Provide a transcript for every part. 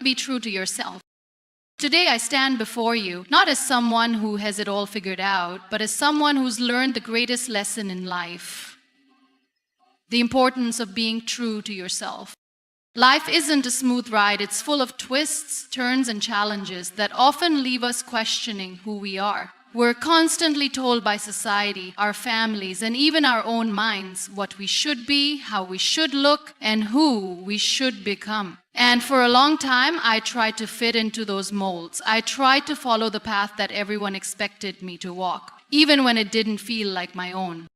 Be true to yourself. Today I stand before you, not as someone who has it all figured out, but as someone who's learned the greatest lesson in life: the importance of being true to yourself. Life isn't a smooth ride. It's full of twists, turns, and challenges that often leave us questioning who we are. We're constantly told by society, our families, and even our own minds what we should be, how we should look, and who we should become. And for a long time, I tried to fit into those molds. I tried to follow the path that everyone expected me to walk, even when it didn't feel like my own.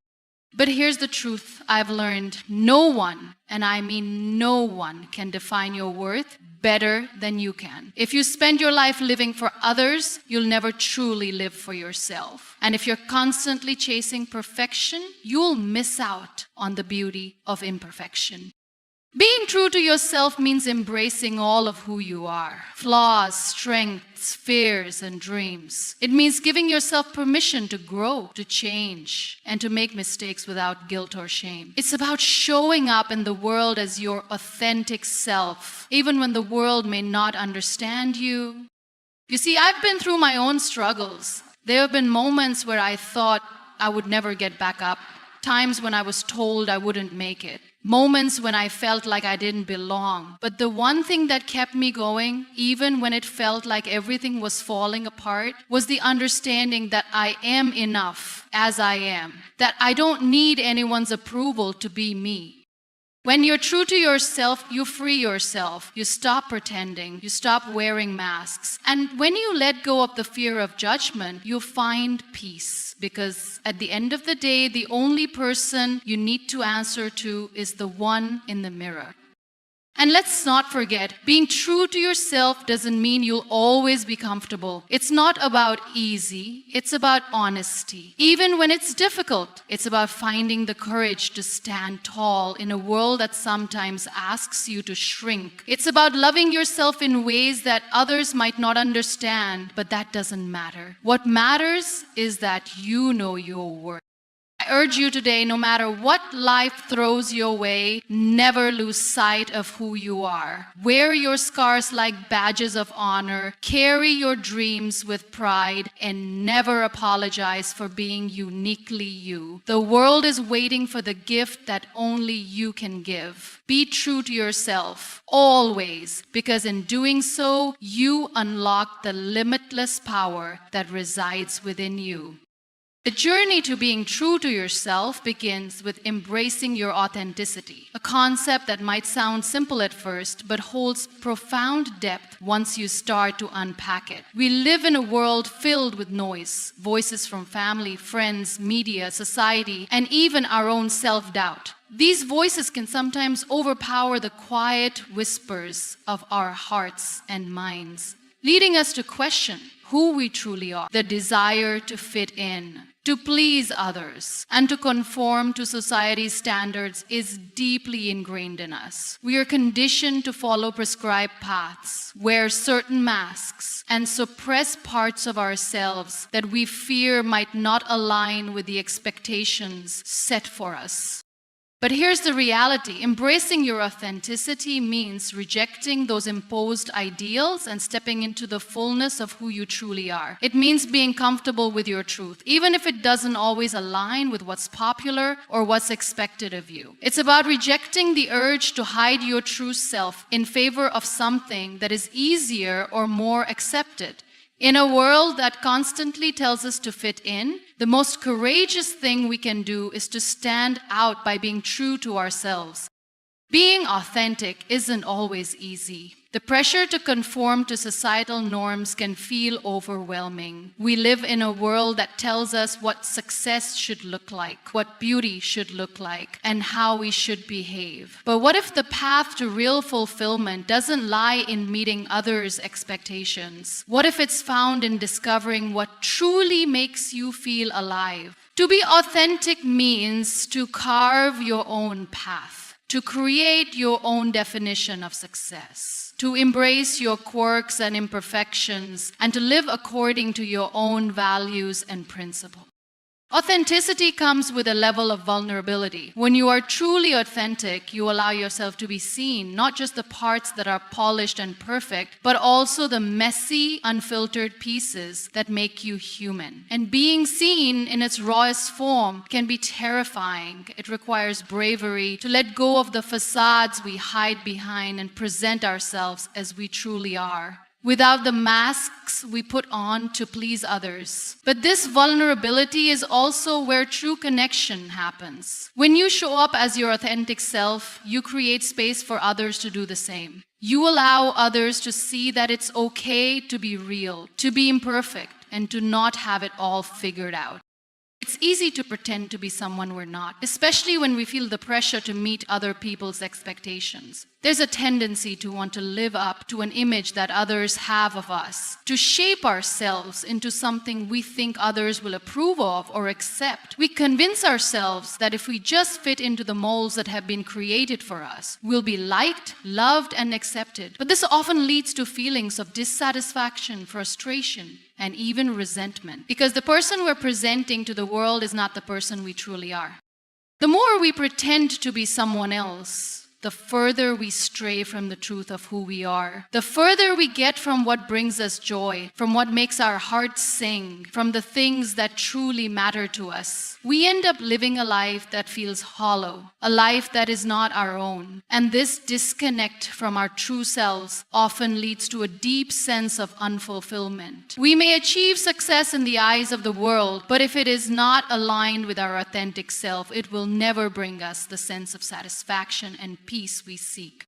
But here's the truth I've learned. No one, and I mean no one, can define your worth better than you can. If you spend your life living for others, you'll never truly live for yourself. And if you're constantly chasing perfection, you'll miss out on the beauty of imperfection. Being true to yourself means embracing all of who you are: flaws, strengths, fears, and dreams. It means giving yourself permission to grow, to change, and to make mistakes without guilt or shame. It's about showing up in the world as your authentic self, even when the world may not understand you. You see, I've been through my own struggles. There have been moments where I thought I would never get back up, times when I was told I wouldn't make it, moments when I felt like I didn't belong. But the one thing that kept me going, even when it felt like everything was falling apart, was the understanding that I am enough as I am, that I don't need anyone's approval to be me. When you're true to yourself, you free yourself. You stop pretending. You stop wearing masks. And when you let go of the fear of judgment, you find peace. Because at the end of the day, the only person you need to answer to is the one in the mirror. And let's not forget, being true to yourself doesn't mean you'll always be comfortable. It's not about easy, it's about honesty. Even when it's difficult, it's about finding the courage to stand tall in a world that sometimes asks you to shrink. It's about loving yourself in ways that others might not understand, but that doesn't matter. What matters is that you know your worth. I urge you today, no matter what life throws your way, never lose sight of who you are. Wear your scars like badges of honor, carry your dreams with pride, and never apologize for being uniquely you. The world is waiting for the gift that only you can give. Be true to yourself, always, because in doing so, you unlock the limitless power that resides within you. The journey to being true to yourself begins with embracing your authenticity, a concept that might sound simple at first, but holds profound depth once you start to unpack it. We live in a world filled with noise, voices from family, friends, media, society, and even our own self-doubt. These voices can sometimes overpower the quiet whispers of our hearts and minds, leading us to question who we truly are. The desire to fit in, to please others, and to conform to society's standards is deeply ingrained in us. We are conditioned to follow prescribed paths, wear certain masks, and suppress parts of ourselves that we fear might not align with the expectations set for us. But here's the reality. Embracing your authenticity means rejecting those imposed ideals and stepping into the fullness of who you truly are. It means being comfortable with your truth, even if it doesn't always align with what's popular or what's expected of you. It's about rejecting the urge to hide your true self in favor of something that is easier or more accepted. In a world that constantly tells us to fit in, the most courageous thing we can do is to stand out by being true to ourselves. Being authentic isn't always easy. The pressure to conform to societal norms can feel overwhelming. We live in a world that tells us what success should look like, what beauty should look like, and how we should behave. But what if the path to real fulfillment doesn't lie in meeting others' expectations? What if it's found in discovering what truly makes you feel alive? To be authentic means to carve your own path, to create your own definition of success, to embrace your quirks and imperfections, and to live according to your own values and principles. Authenticity comes with a level of vulnerability. When you are truly authentic, you allow yourself to be seen, not just the parts that are polished and perfect, but also the messy, unfiltered pieces that make you human. And being seen in its rawest form can be terrifying. It requires bravery to let go of the facades we hide behind and present ourselves as we truly are, without the masks we put on to please others. But this vulnerability is also where true connection happens. When you show up as your authentic self, you create space for others to do the same. You allow others to see that it's okay to be real, to be imperfect, and to not have it all figured out. It's easy to pretend to be someone we're not, especially when we feel the pressure to meet other people's expectations. There's a tendency to want to live up to an image that others have of us, to shape ourselves into something we think others will approve of or accept. We convince ourselves that if we just fit into the molds that have been created for us, we'll be liked, loved, and accepted. But this often leads to feelings of dissatisfaction, frustration, and even resentment, because the person we're presenting to the world is not the person we truly are. The more we pretend to be someone else, the further we stray from the truth of who we are. The further we get from what brings us joy, from what makes our hearts sing, from the things that truly matter to us. We end up living a life that feels hollow, a life that is not our own. And this disconnect from our true selves often leads to a deep sense of unfulfillment. We may achieve success in the eyes of the world, but if it is not aligned with our authentic self, it will never bring us the sense of satisfaction and peace we seek.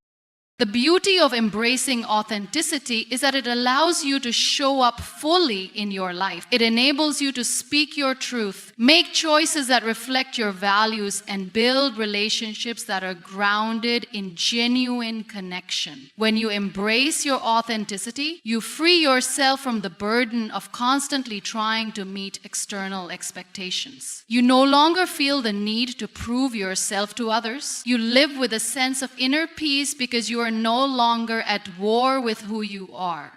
The beauty of embracing authenticity is that it allows you to show up fully in your life. It enables you to speak your truth, make choices that reflect your values, and build relationships that are grounded in genuine connection. When you embrace your authenticity, you free yourself from the burden of constantly trying to meet external expectations. You no longer feel the need to prove yourself to others. You live with a sense of inner peace because you are no longer at war with who you are.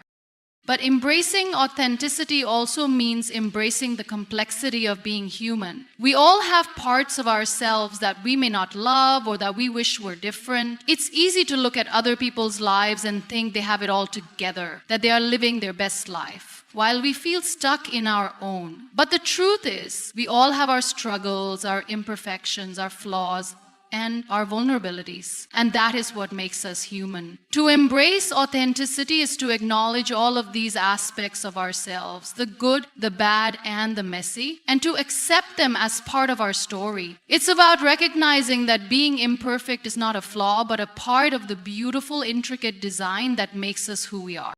But embracing authenticity also means embracing the complexity of being human. We all have parts of ourselves that we may not love or that we wish were different. It's easy to look at other people's lives and think they have it all together, that they are living their best life, while we feel stuck in our own. But the truth is, we all have our struggles, our imperfections, our flaws, and our vulnerabilities. And that is what makes us human. To embrace authenticity is to acknowledge all of these aspects of ourselves, the good, the bad, and the messy, and to accept them as part of our story. It's about recognizing that being imperfect is not a flaw, but a part of the beautiful, intricate design that makes us who we are.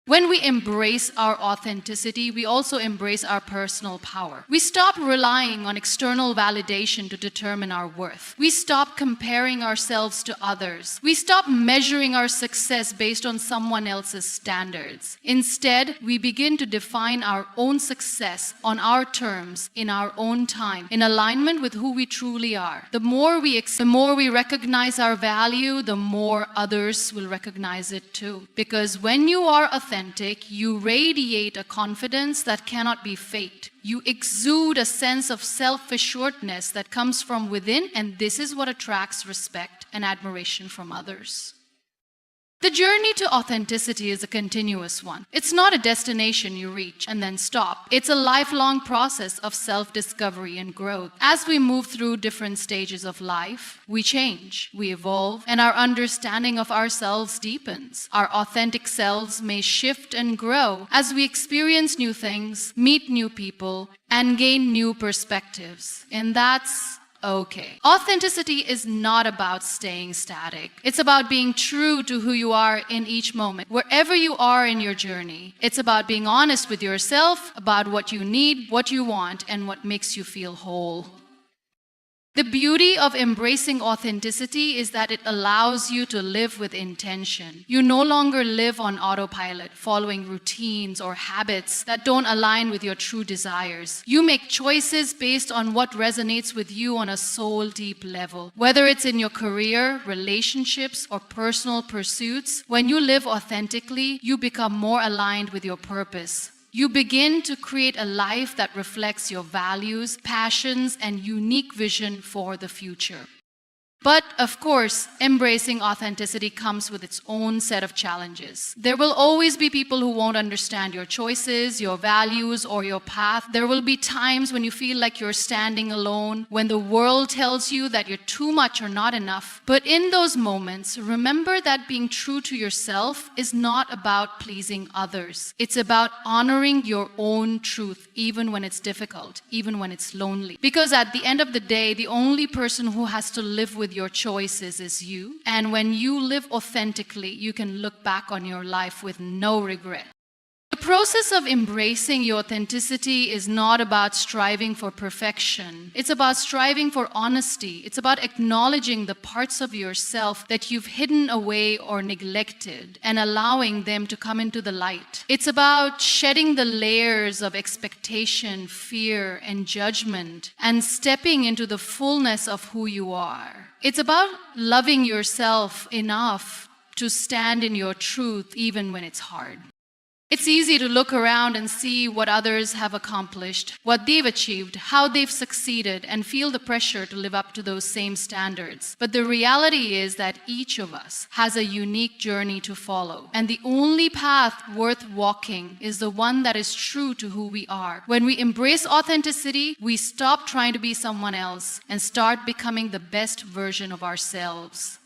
When we embrace our authenticity, we also embrace our personal power. We stop relying on external validation to determine our worth. We stop comparing ourselves to others. We stop measuring our success based on someone else's standards. Instead, we begin to define our own success on our terms, in our own time, in alignment with who we truly are. The more we recognize our value, the more others will recognize it too. Because when you are authentic, you radiate a confidence that cannot be faked. You exude a sense of self-assuredness that comes from within, and this is what attracts respect and admiration from others. The journey to authenticity is a continuous one. It's not a destination you reach and then stop. It's a lifelong process of self-discovery and growth. As we move through different stages of life, we change, we evolve, and our understanding of ourselves deepens. Our authentic selves may shift and grow as we experience new things, meet new people, and gain new perspectives. And that's okay. Authenticity is not about staying static. It's about being true to who you are in each moment, wherever you are in your journey. It's about being honest with yourself, about what you need, what you want, and what makes you feel whole. The beauty of embracing authenticity is that it allows you to live with intention. You no longer live on autopilot, following routines or habits that don't align with your true desires. You make choices based on what resonates with you on a soul-deep level. Whether it's in your career, relationships, or personal pursuits, when you live authentically, you become more aligned with your purpose. You begin to create a life that reflects your values, passions, and unique vision for the future. But, of course, embracing authenticity comes with its own set of challenges. There will always be people who won't understand your choices, your values, or your path. There will be times when you feel like you're standing alone, when the world tells you that you're too much or not enough. But in those moments, remember that being true to yourself is not about pleasing others. It's about honoring your own truth, even when it's difficult, even when it's lonely. Because at the end of the day, the only person who has to live with your choices is you. And when you live authentically, you can look back on your life with no regret. The process of embracing your authenticity is not about striving for perfection. It's about striving for honesty. It's about acknowledging the parts of yourself that you've hidden away or neglected and allowing them to come into the light. It's about shedding the layers of expectation, fear, and judgment and stepping into the fullness of who you are. It's about loving yourself enough to stand in your truth even when it's hard. It's easy to look around and see what others have accomplished, what they've achieved, how they've succeeded, and feel the pressure to live up to those same standards. But the reality is that each of us has a unique journey to follow. And the only path worth walking is the one that is true to who we are. When we embrace authenticity, we stop trying to be someone else and start becoming the best version of ourselves.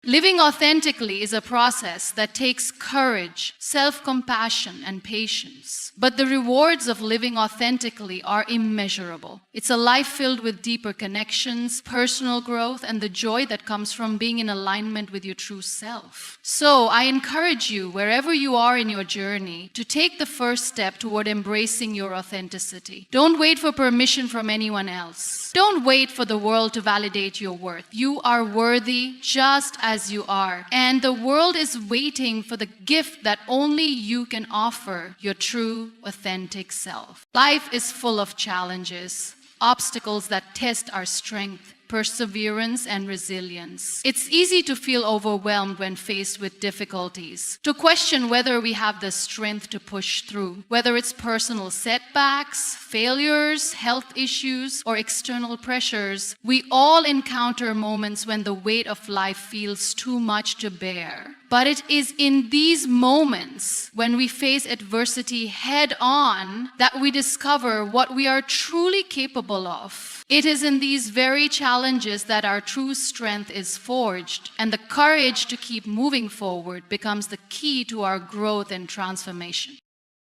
Living authentically is a process that takes courage, self-compassion, and patience. But the rewards of living authentically are immeasurable. It's a life filled with deeper connections, personal growth, and the joy that comes from being in alignment with your true self. So I encourage you, wherever you are in your journey, to take the first step toward embracing your authenticity. Don't wait for permission from anyone else. Don't wait for the world to validate your worth. You are worthy just as you are. And the world is waiting for the gift that only you can offer, your true, authentic self. Life is full of challenges, obstacles that test our strength, perseverance, and resilience. It's easy to feel overwhelmed when faced with difficulties, to question whether we have the strength to push through, whether it's personal setbacks, failures, health issues, or external pressures. We all encounter moments when the weight of life feels too much to bear. But it is in these moments, when we face adversity head on, that we discover what we are truly capable of. It is in these very challenges that our true strength is forged, and the courage to keep moving forward becomes the key to our growth and transformation.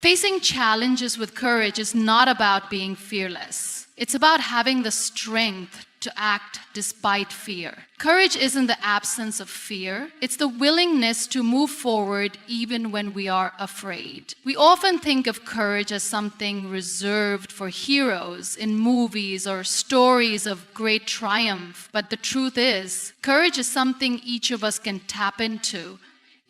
Facing challenges with courage is not about being fearless. It's about having the strength to act despite fear. Courage isn't the absence of fear. It's the willingness to move forward even when we are afraid. We often think of courage as something reserved for heroes in movies or stories of great triumph. But the truth is, courage is something each of us can tap into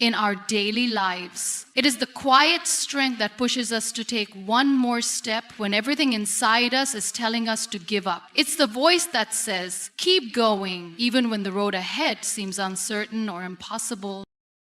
in our daily lives. It is the quiet strength that pushes us to take one more step when everything inside us is telling us to give up. It's the voice that says, keep going, even when the road ahead seems uncertain or impossible.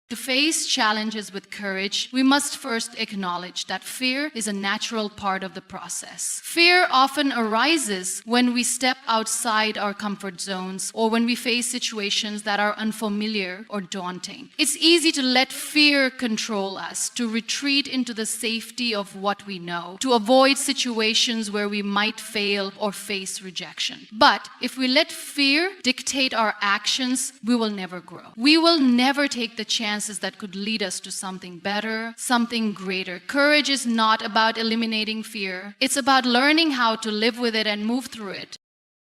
To face challenges with courage, we must first acknowledge that fear is a natural part of the process. Fear often arises when we step outside our comfort zones or when we face situations that are unfamiliar or daunting. It's easy to let fear control us, to retreat into the safety of what we know, to avoid situations where we might fail or face rejection. But if we let fear dictate our actions, we will never grow. We will never take the chance that could lead us to something better, something greater. Courage is not about eliminating fear. It's about learning how to live with it and move through it.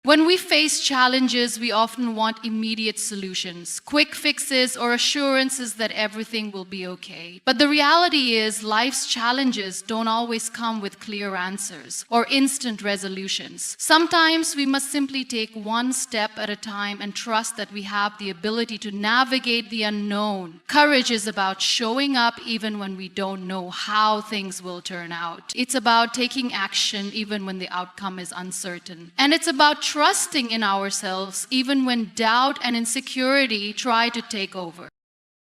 When we face challenges, we often want immediate solutions, quick fixes, or assurances that everything will be okay. But the reality is, life's challenges don't always come with clear answers or instant resolutions. Sometimes we must simply take one step at a time and trust that we have the ability to navigate the unknown. Courage is about showing up even when we don't know how things will turn out. It's about taking action even when the outcome is uncertain. And it's about trusting in ourselves even when doubt and insecurity try to take over.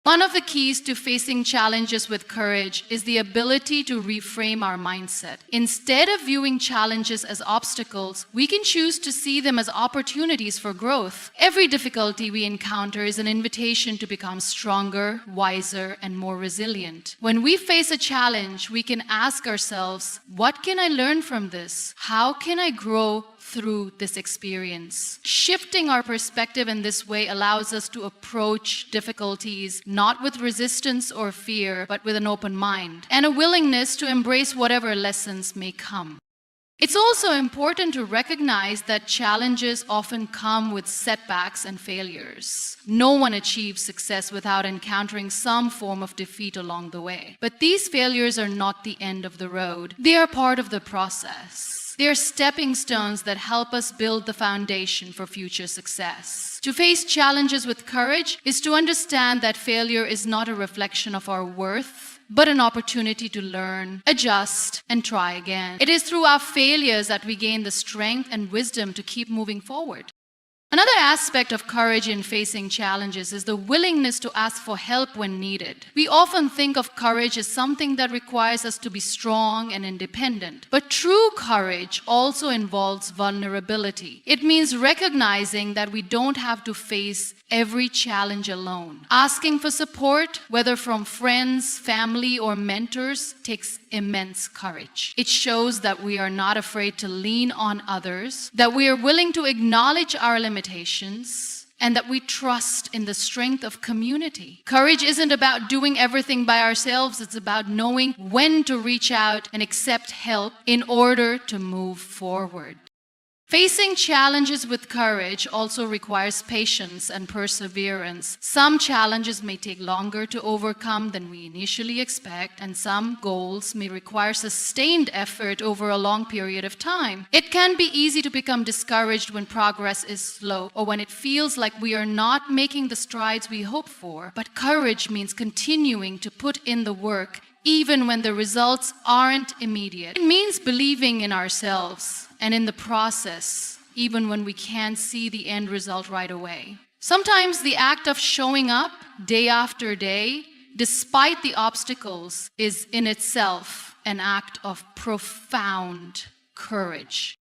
One of the keys to facing challenges with courage is the ability to reframe our mindset. Instead of viewing challenges as obstacles, we can choose to see them as opportunities for growth. Every difficulty we encounter is an invitation to become stronger, wiser, and more resilient. When we face a challenge, we can ask ourselves, what can I learn from this? How can I grow through this experience? Shifting our perspective in this way allows us to approach difficulties not with resistance or fear, but with an open mind and a willingness to embrace whatever lessons may come. It's also important to recognize that challenges often come with setbacks and failures. No one achieves success without encountering some form of defeat along the way. But these failures are not the end of the road. They are part of the process. They are stepping stones that help us build the foundation for future success. To face challenges with courage is to understand that failure is not a reflection of our worth, but an opportunity to learn, adjust, and try again. It is through our failures that we gain the strength and wisdom to keep moving forward. Another aspect of courage in facing challenges is the willingness to ask for help when needed. We often think of courage as something that requires us to be strong and independent. But true courage also involves vulnerability. It means recognizing that we don't have to face every challenge alone. Asking for support, whether from friends, family, or mentors, takes immense courage. It shows that we are not afraid to lean on others, that we are willing to acknowledge our limitations, and that we trust in the strength of community. Courage isn't about doing everything by ourselves. It's about knowing when to reach out and accept help in order to move forward. Facing challenges with courage also requires patience and perseverance. Some challenges may take longer to overcome than we initially expect, and some goals may require sustained effort over a long period of time. It can be easy to become discouraged when progress is slow or when it feels like we are not making the strides we hope for. But courage means continuing to put in the work even when the results aren't immediate. It means believing in ourselves and in the process, even when we can't see the end result right away. Sometimes the act of showing up day after day, despite the obstacles, is in itself an act of profound courage.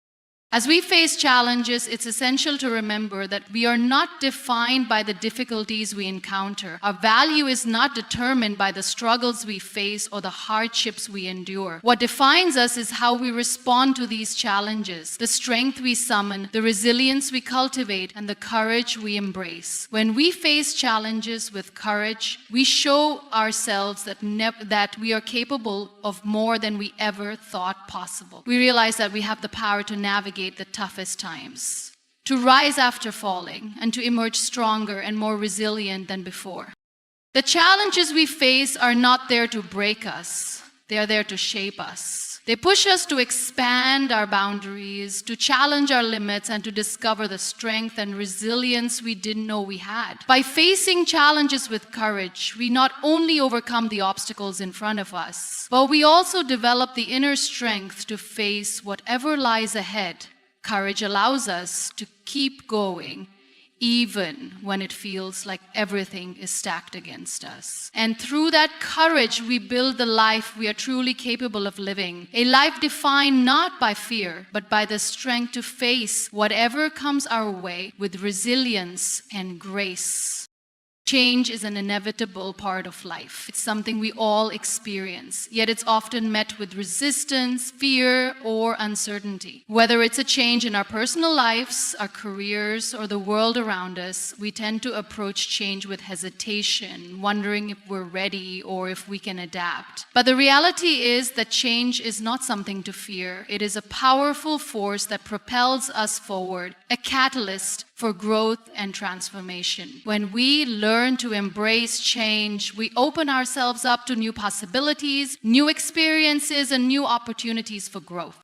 As we face challenges, it's essential to remember that we are not defined by the difficulties we encounter. Our value is not determined by the struggles we face or the hardships we endure. What defines us is how we respond to these challenges, the strength we summon, the resilience we cultivate, and the courage we embrace. When we face challenges with courage, we show ourselves that we are capable of more than we ever thought possible. We realize that we have the power to navigate the toughest times, to rise after falling, and to emerge stronger and more resilient than before. The challenges we face are not there to break us. They are there to shape us. They push us to expand our boundaries, to challenge our limits, and to discover the strength and resilience we didn't know we had. By facing challenges with courage, we not only overcome the obstacles in front of us, but we also develop the inner strength to face whatever lies ahead. Courage allows us to keep going, even when it feels like everything is stacked against us. And through that courage, we build the life we are truly capable of living. A life defined not by fear, but by the strength to face whatever comes our way with resilience and grace. Change is an inevitable part of life. It's something we all experience, yet it's often met with resistance, fear, or uncertainty. Whether it's a change in our personal lives, our careers, or the world around us, we tend to approach change with hesitation, wondering if we're ready or if we can adapt. But the reality is that change is not something to fear. It is a powerful force that propels us forward, a catalyst for growth and transformation. When we learn to embrace change, we open ourselves up to new possibilities, new experiences, and new opportunities for growth.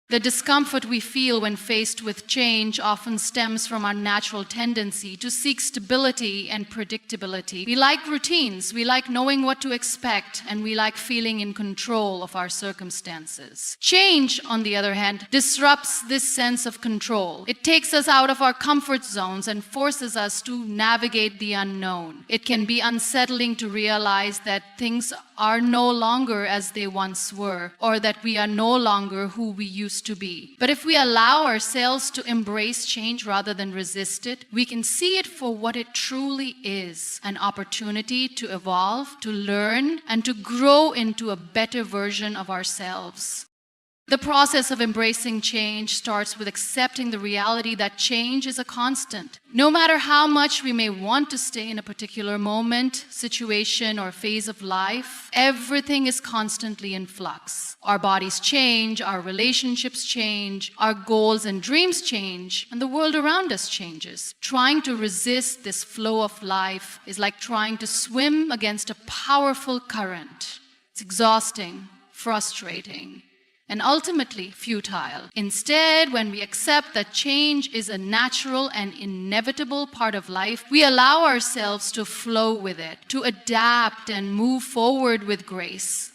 The discomfort we feel when faced with change often stems from our natural tendency to seek stability and predictability. We like routines, we like knowing what to expect, and we like feeling in control of our circumstances. Change, on the other hand, disrupts this sense of control. It takes us out of our comfort zones and forces us to navigate the unknown. It can be unsettling to realize that things are no longer as they once were, or that we are no longer who we used to be. But if we allow ourselves to embrace change rather than resist it, we can see it for what it truly is: an opportunity to evolve, to learn, and to grow into a better version of ourselves. The process of embracing change starts with accepting the reality that change is a constant. No matter how much we may want to stay in a particular moment, situation, or phase of life, everything is constantly in flux. Our bodies change, our relationships change, our goals and dreams change, and the world around us changes. Trying to resist this flow of life is like trying to swim against a powerful current. It's exhausting, frustrating, and ultimately futile. Instead, when we accept that change is a natural and inevitable part of life, we allow ourselves to flow with it, to adapt and move forward with grace.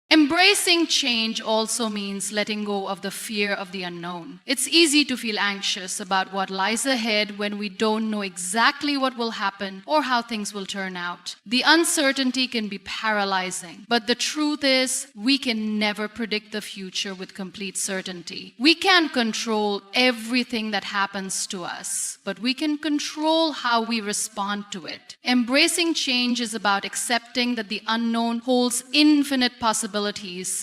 Embracing change also means letting go of the fear of the unknown. It's easy to feel anxious about what lies ahead when we don't know exactly what will happen or how things will turn out. The uncertainty can be paralyzing, but the truth is, we can never predict the future with complete certainty. We can't control everything that happens to us, but we can control how we respond to it. Embracing change is about accepting that the unknown holds infinite possibilities.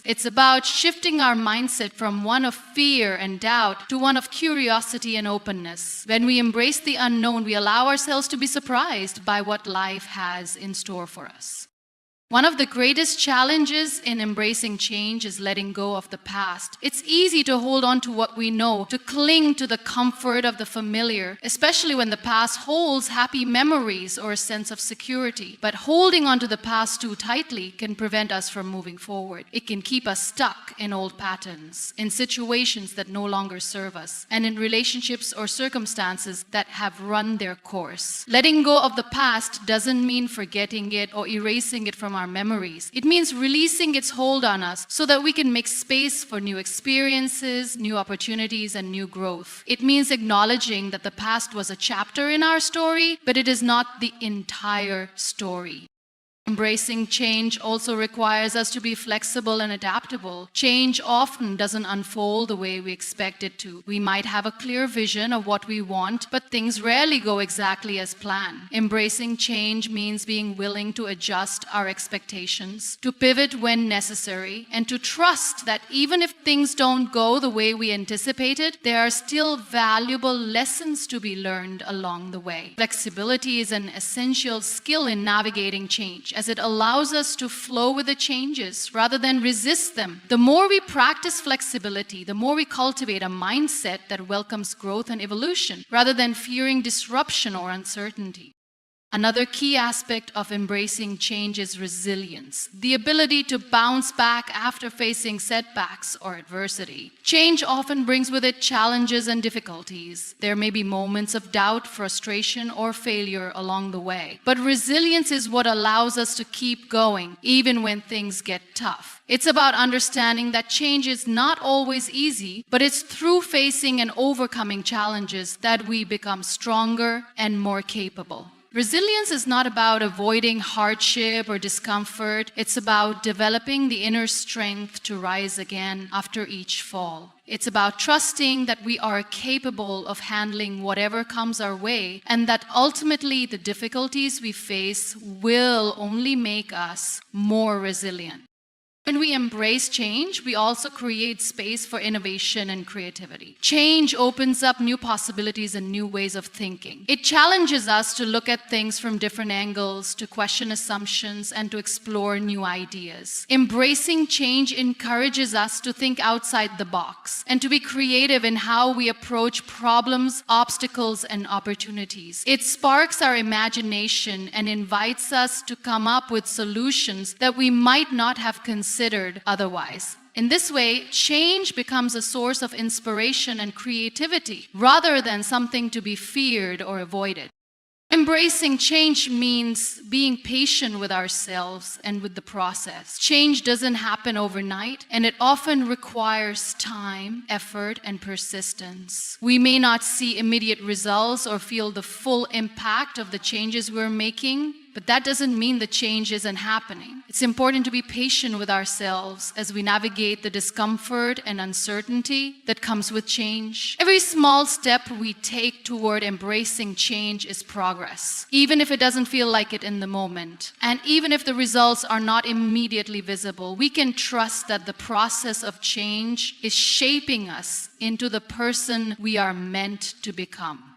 It's about shifting our mindset from one of fear and doubt to one of curiosity and openness. When we embrace the unknown, we allow ourselves to be surprised by what life has in store for us. One of the greatest challenges in embracing change is letting go of the past. It's easy to hold on to what we know, to cling to the comfort of the familiar, especially when the past holds happy memories or a sense of security. But holding on to the past too tightly can prevent us from moving forward. It can keep us stuck in old patterns, in situations that no longer serve us, and in relationships or circumstances that have run their course. Letting go of the past doesn't mean forgetting it or erasing it from our memories. It means releasing its hold on us so that we can make space for new experiences, new opportunities, and new growth. It means acknowledging that the past was a chapter in our story, but it is not the entire story. Embracing change also requires us to be flexible and adaptable. Change often doesn't unfold the way we expect it to. We might have a clear vision of what we want, but things rarely go exactly as planned. Embracing change means being willing to adjust our expectations, to pivot when necessary, and to trust that even if things don't go the way we anticipated, there are still valuable lessons to be learned along the way. Flexibility is an essential skill in navigating change, as it allows us to flow with the changes rather than resist them. The more we practice flexibility, the more we cultivate a mindset that welcomes growth and evolution rather than fearing disruption or uncertainty. Another key aspect of embracing change is resilience, the ability to bounce back after facing setbacks or adversity. Change often brings with it challenges and difficulties. There may be moments of doubt, frustration, or failure along the way. But resilience is what allows us to keep going, even when things get tough. It's about understanding that change is not always easy, but it's through facing and overcoming challenges that we become stronger and more capable. Resilience is not about avoiding hardship or discomfort. It's about developing the inner strength to rise again after each fall. It's about trusting that we are capable of handling whatever comes our way, and that ultimately the difficulties we face will only make us more resilient. When we embrace change, we also create space for innovation and creativity. Change opens up new possibilities and new ways of thinking. It challenges us to look at things from different angles, to question assumptions, and to explore new ideas. Embracing change encourages us to think outside the box and to be creative in how we approach problems, obstacles, and opportunities. It sparks our imagination and invites us to come up with solutions that we might not have considered otherwise. In this way, change becomes a source of inspiration and creativity rather than something to be feared or avoided. Embracing change means being patient with ourselves and with the process. Change doesn't happen overnight, and it often requires time, effort, and persistence. We may not see immediate results or feel the full impact of the changes we're making, but that doesn't mean the change isn't happening. It's important to be patient with ourselves as we navigate the discomfort and uncertainty that comes with change. Every small step we take toward embracing change is progress, even if it doesn't feel like it in the moment. And even if the results are not immediately visible, we can trust that the process of change is shaping us into the person we are meant to become.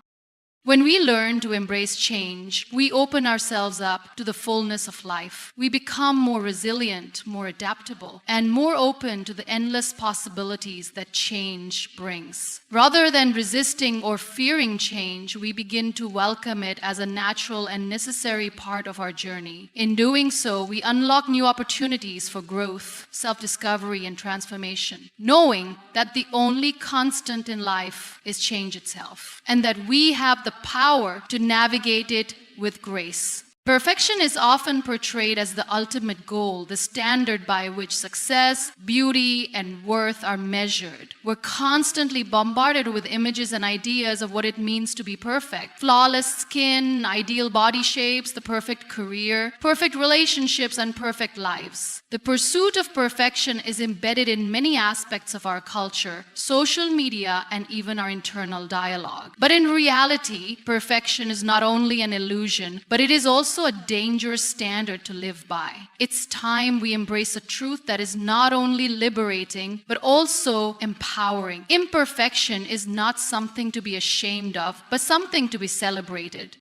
When we learn to embrace change, we open ourselves up to the fullness of life. We become more resilient, more adaptable, and more open to the endless possibilities that change brings. Rather than resisting or fearing change, we begin to welcome it as a natural and necessary part of our journey. In doing so, we unlock new opportunities for growth, self-discovery, and transformation, knowing that the only constant in life is change itself, and that we have the power to navigate it with grace. Perfection is often portrayed as the ultimate goal, the standard by which success, beauty, and worth are measured. We're constantly bombarded with images and ideas of what it means to be perfect. Flawless skin, ideal body shapes, the perfect career, perfect relationships, and perfect lives. The pursuit of perfection is embedded in many aspects of our culture, social media, and even our internal dialogue. But in reality, perfection is not only an illusion, but it is also a dangerous standard to live by. It's time we embrace a truth that is not only liberating, but also empowering. Imperfection is not something to be ashamed of, but something to be celebrated.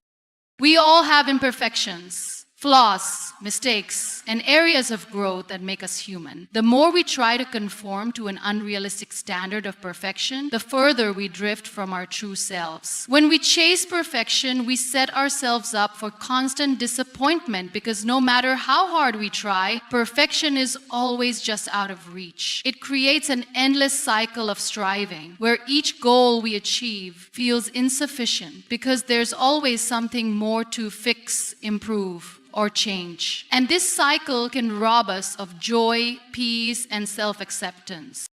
We all have imperfections, flaws, mistakes, and areas of growth that make us human. The more we try to conform to an unrealistic standard of perfection, the further we drift from our true selves. When we chase perfection, we set ourselves up for constant disappointment because no matter how hard we try, perfection is always just out of reach. It creates an endless cycle of striving, where each goal we achieve feels insufficient because there's always something more to fix, improve, or change. And this cycle can rob us of joy, peace, and self-acceptance.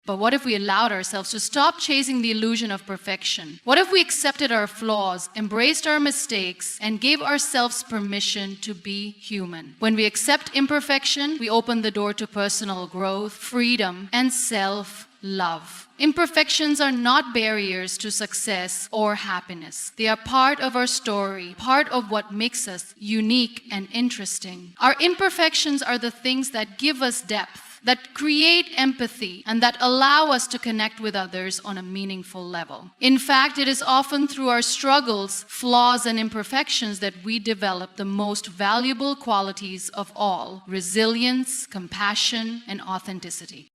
But what if we allowed ourselves to stop chasing the illusion of perfection? What if we accepted our flaws, embraced our mistakes, and gave ourselves permission to be human? When we accept imperfection, we open the door to personal growth, freedom, and self-love. Imperfections are not barriers to success or happiness. They are part of our story, part of what makes us unique and interesting. Our imperfections are the things that give us depth, that create empathy, and that allow us to connect with others on a meaningful level. In fact, it is often through our struggles, flaws, and imperfections that we develop the most valuable qualities of all: resilience, compassion, and authenticity.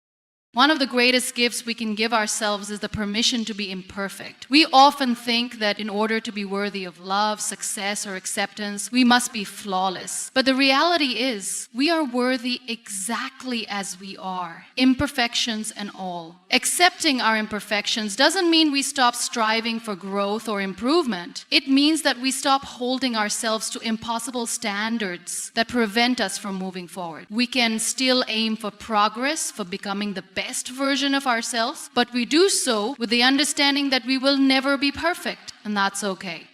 One of the greatest gifts we can give ourselves is the permission to be imperfect. We often think that in order to be worthy of love, success, or acceptance, we must be flawless. But the reality is, we are worthy exactly as we are, imperfections and all. Accepting our imperfections doesn't mean we stop striving for growth or improvement. It means that we stop holding ourselves to impossible standards that prevent us from moving forward. We can still aim for progress, for becoming the best version of ourselves, but we do so with the understanding that we will never be perfect, and that's okay.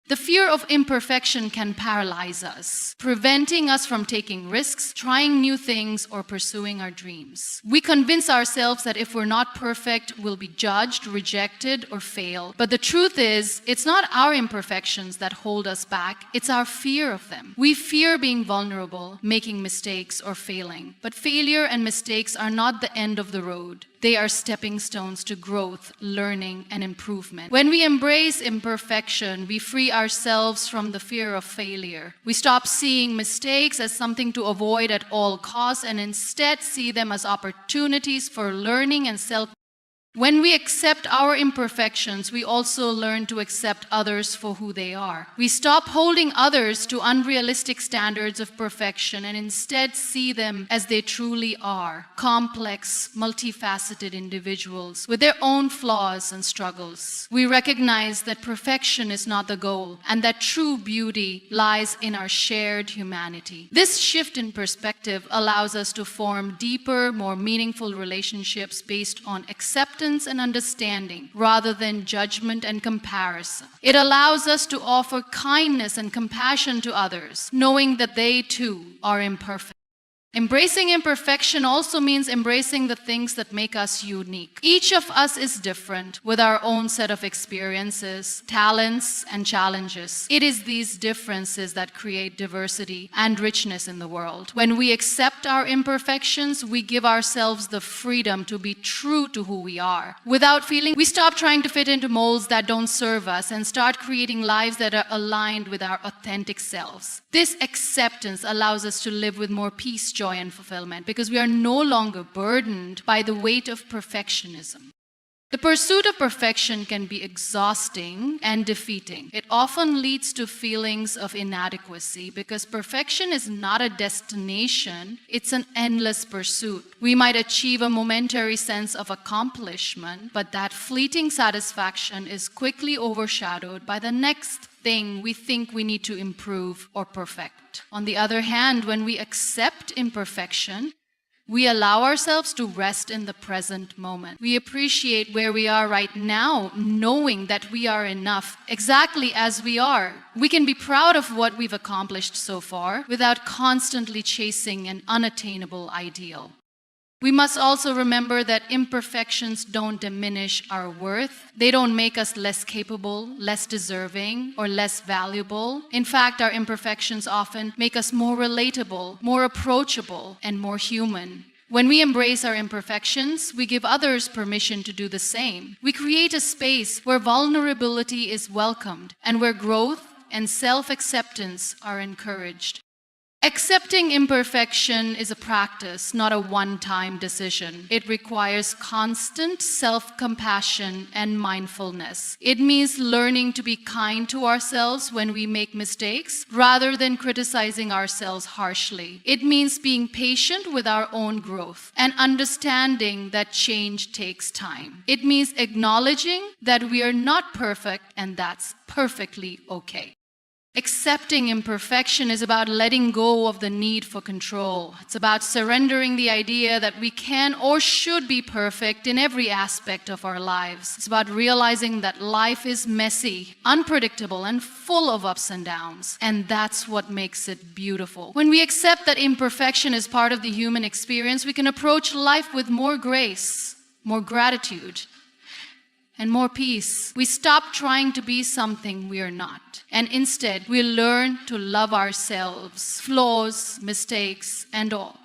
The fear of imperfection can paralyze us, preventing us from taking risks, trying new things, or pursuing our dreams. We convince ourselves that if we're not perfect, we'll be judged, rejected, or fail. But the truth is, it's not our imperfections that hold us back, it's our fear of them. We fear being vulnerable, making mistakes, or failing. But failure and mistakes are not the end of the road. They are stepping stones to growth, learning, and improvement. When we embrace imperfection, we free ourselves from the fear of failure. We stop seeing mistakes as something to avoid at all costs and instead see them as opportunities for learning and When we accept our imperfections, we also learn to accept others for who they are. We stop holding others to unrealistic standards of perfection and instead see them as they truly are, complex, multifaceted individuals with their own flaws and struggles. We recognize that perfection is not the goal and that true beauty lies in our shared humanity. This shift in perspective allows us to form deeper, more meaningful relationships based on acceptance and understanding rather than judgment and comparison. It allows us to offer kindness and compassion to others, knowing that they too are imperfect. Embracing imperfection also means embracing the things that make us unique. Each of us is different with our own set of experiences, talents, and challenges. It is these differences that create diversity and richness in the world. When we accept our imperfections, we give ourselves the freedom to be true to who we are. Without feeling, we stop trying to fit into molds that don't serve us and start creating lives that are aligned with our authentic selves. This acceptance allows us to live with more peace, joy, and fulfillment because we are no longer burdened by the weight of perfectionism. The pursuit of perfection can be exhausting and defeating. It often leads to feelings of inadequacy because perfection is not a destination, it's an endless pursuit. We might achieve a momentary sense of accomplishment, but that fleeting satisfaction is quickly overshadowed by the next thing we think we need to improve or perfect. On the other hand, when we accept imperfection, we allow ourselves to rest in the present moment. We appreciate where we are right now, knowing that we are enough exactly as we are. We can be proud of what we've accomplished so far without constantly chasing an unattainable ideal. We must also remember that imperfections don't diminish our worth. They don't make us less capable, less deserving, or less valuable. In fact, our imperfections often make us more relatable, more approachable, and more human. When we embrace our imperfections, we give others permission to do the same. We create a space where vulnerability is welcomed and where growth and self-acceptance are encouraged. Accepting imperfection is a practice, not a one-time decision. It requires constant self-compassion and mindfulness. It means learning to be kind to ourselves when we make mistakes, rather than criticizing ourselves harshly. It means being patient with our own growth and understanding that change takes time. It means acknowledging that we are not perfect, and that's perfectly okay. Accepting imperfection is about letting go of the need for control. It's about surrendering the idea that we can or should be perfect in every aspect of our lives. It's about realizing that life is messy, unpredictable, and full of ups and downs. And that's what makes it beautiful. When we accept that imperfection is part of the human experience, we can approach life with more grace, more gratitude, and more peace. We stop trying to be something we are not, and instead we learn to love ourselves, flaws, mistakes, and all.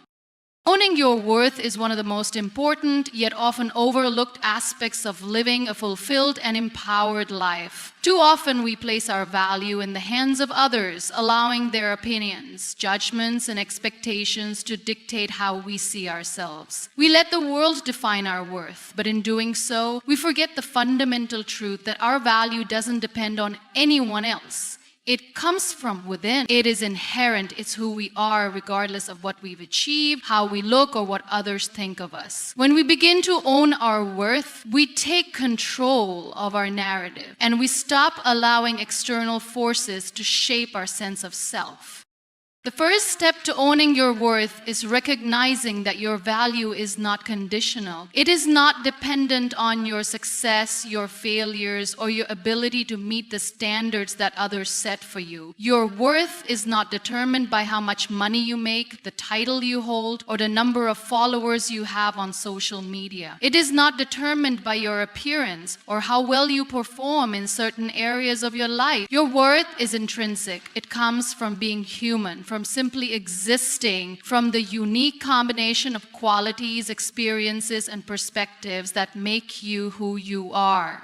Owning your worth is one of the most important yet often overlooked aspects of living a fulfilled and empowered life. Too often we place our value in the hands of others, allowing their opinions, judgments, and expectations to dictate how we see ourselves. We let the world define our worth, but in doing so, we forget the fundamental truth that our value doesn't depend on anyone else. It comes from within. It is inherent. It's who we are, regardless of what we've achieved, how we look, or what others think of us. When we begin to own our worth, we take control of our narrative, and we stop allowing external forces to shape our sense of self. The first step to owning your worth is recognizing that your value is not conditional. It is not dependent on your success, your failures, or your ability to meet the standards that others set for you. Your worth is not determined by how much money you make, the title you hold, or the number of followers you have on social media. It is not determined by your appearance or how well you perform in certain areas of your life. Your worth is intrinsic. It comes from being human, from simply existing, from the unique combination of qualities, experiences, and perspectives that make you who you are.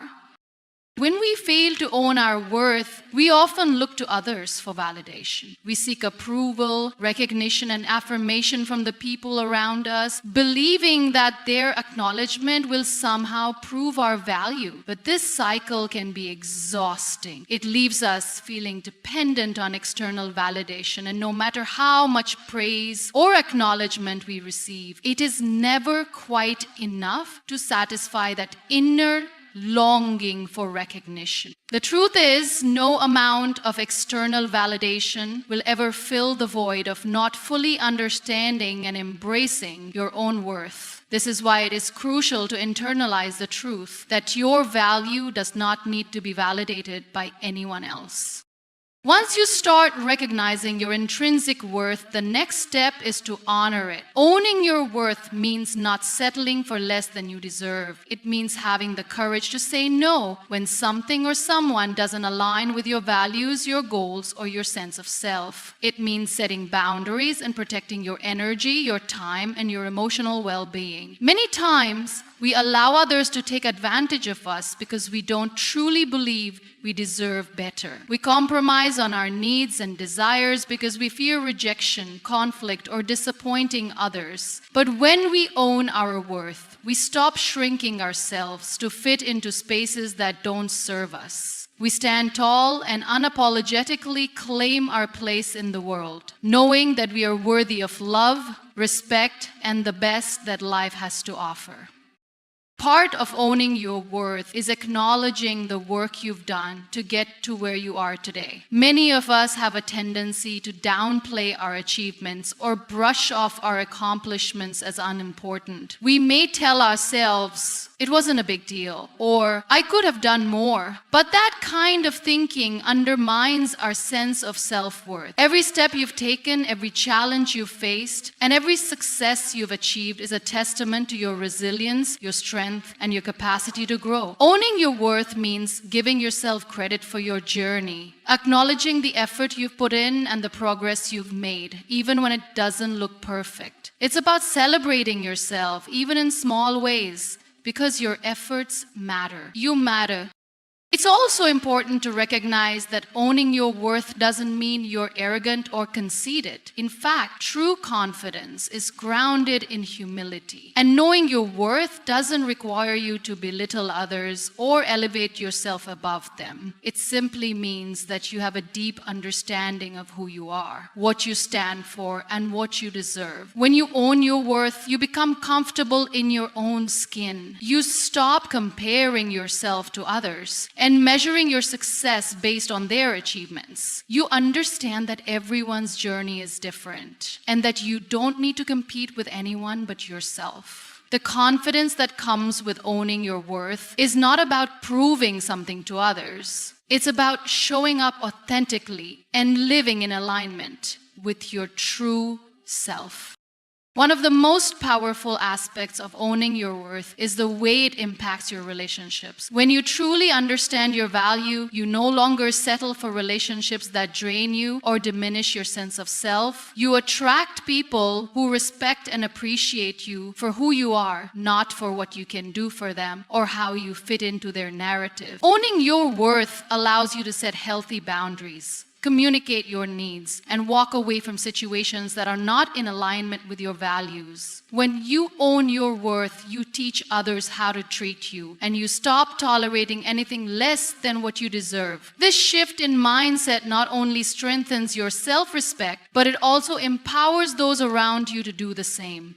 When we fail to own our worth, we often look to others for validation. We seek approval, recognition, and affirmation from the people around us, believing that their acknowledgement will somehow prove our value. But this cycle can be exhausting. It leaves us feeling dependent on external validation, and no matter how much praise or acknowledgement we receive, it is never quite enough to satisfy that inner longing for recognition. The truth is, no amount of external validation will ever fill the void of not fully understanding and embracing your own worth. This is why it is crucial to internalize the truth that your value does not need to be validated by anyone else. Once you start recognizing your intrinsic worth, the next step is to honor it. Owning your worth means not settling for less than you deserve. It means having the courage to say no when something or someone doesn't align with your values, your goals, or your sense of self. It means setting boundaries and protecting your energy, your time, and your emotional well-being. Many times, we allow others to take advantage of us because we don't truly believe we deserve better. We compromise on our needs and desires because we fear rejection, conflict, or disappointing others. But when we own our worth, we stop shrinking ourselves to fit into spaces that don't serve us. We stand tall and unapologetically claim our place in the world, knowing that we are worthy of love, respect, and the best that life has to offer. Part of owning your worth is acknowledging the work you've done to get to where you are today. Many of us have a tendency to downplay our achievements or brush off our accomplishments as unimportant. We may tell ourselves, "It wasn't a big deal," or "I could have done more." But that kind of thinking undermines our sense of self-worth. Every step you've taken, every challenge you've faced, and every success you've achieved is a testament to your resilience, your strength, and your capacity to grow. Owning your worth means giving yourself credit for your journey, acknowledging the effort you've put in and the progress you've made, even when it doesn't look perfect. It's about celebrating yourself, even in small ways, because your efforts matter. You matter. It's also important to recognize that owning your worth doesn't mean you're arrogant or conceited. In fact, true confidence is grounded in humility. And knowing your worth doesn't require you to belittle others or elevate yourself above them. It simply means that you have a deep understanding of who you are, what you stand for, and what you deserve. When you own your worth, you become comfortable in your own skin. You stop comparing yourself to others and measuring your success based on their achievements. You understand that everyone's journey is different and that you don't need to compete with anyone but yourself. The confidence that comes with owning your worth is not about proving something to others. It's about showing up authentically and living in alignment with your true self. One of the most powerful aspects of owning your worth is the way it impacts your relationships. When you truly understand your value, you no longer settle for relationships that drain you or diminish your sense of self. You attract people who respect and appreciate you for who you are, not for what you can do for them or how you fit into their narrative. Owning your worth allows you to set healthy boundaries, communicate your needs, and walk away from situations that are not in alignment with your values. When you own your worth, you teach others how to treat you, and you stop tolerating anything less than what you deserve. This shift in mindset not only strengthens your self-respect, but it also empowers those around you to do the same.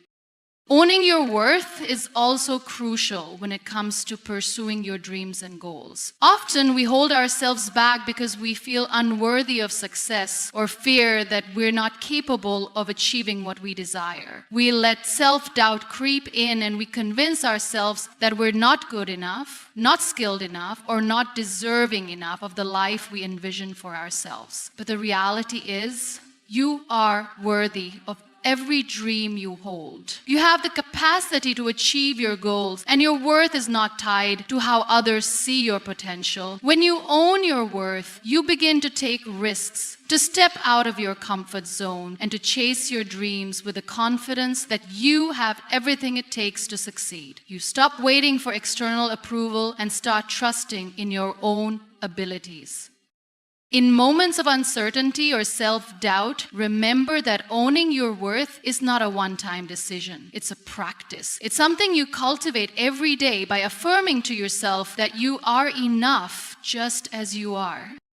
Owning your worth is also crucial when it comes to pursuing your dreams and goals. Often we hold ourselves back because we feel unworthy of success or fear that we're not capable of achieving what we desire. We let self-doubt creep in and we convince ourselves that we're not good enough, not skilled enough, or not deserving enough of the life we envision for ourselves. But the reality is, you are worthy of every dream you hold. You have the capacity to achieve your goals, and your worth is not tied to how others see your potential. When you own your worth, you begin to take risks, to step out of your comfort zone, and to chase your dreams with the confidence that you have everything it takes to succeed. You stop waiting for external approval and start trusting in your own abilities. In moments of uncertainty or self-doubt, remember that owning your worth is not a one-time decision. It's a practice. It's something you cultivate every day by affirming to yourself that you are enough just as you are.